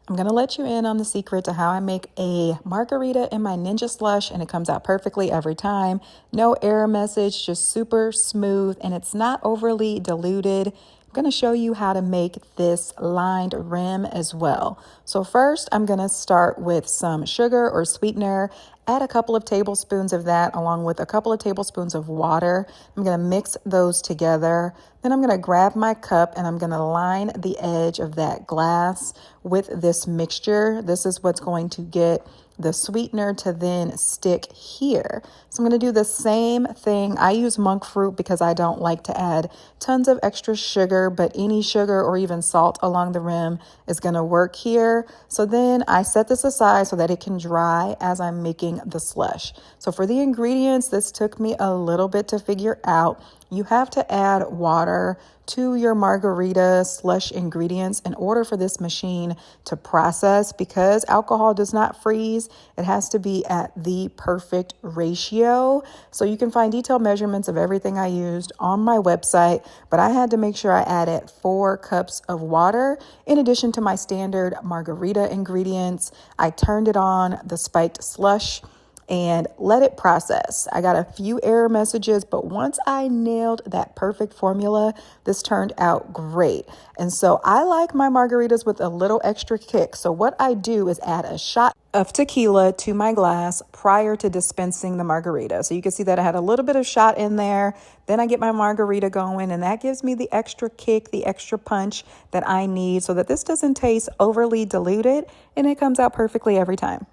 I'm going to let you in on the secret to how I make a margarita in my Ninja Slush, and it comes out perfectly every time. No error message, just super smooth, and it's not overly diluted. I'm going to show you how to make this lined rim as well. So first, I'm going to start with some sugar or sweetener. Add a couple of tablespoons of that along with a couple of tablespoons of water. I'm going to mix those together. Then I'm going to grab my cup and I'm going to line the edge of that glass with this mixture. This is what's going to get the sweetener to then stick here. So I'm going to do the same thing. I use monk fruit because I don't like to add tons of extra sugar, but any sugar or even salt along the rim is going to work here. So then I set this aside so that it can dry as I'm making the slush. So for the ingredients, this took me a little bit to figure out. You have to add water to your margarita slush ingredients in order for this machine to process. Because alcohol does not freeze, it has to be at the perfect ratio. So you can find detailed measurements of everything I used on my website, but I had to make sure I added 4 cups of water in addition to my standard margarita ingredients. I turned it on the spiked slush and let it process. I got a few error messages, but once I nailed that perfect formula, this turned out great. And so I like my margaritas with a little extra kick. So what I do is add a shot of tequila to my glass prior to dispensing the margarita. So you can see that I had a little bit of shot in there. Then I get my margarita going, and that gives me the extra kick, the extra punch that I need so that this doesn't taste overly diluted, and it comes out perfectly every time.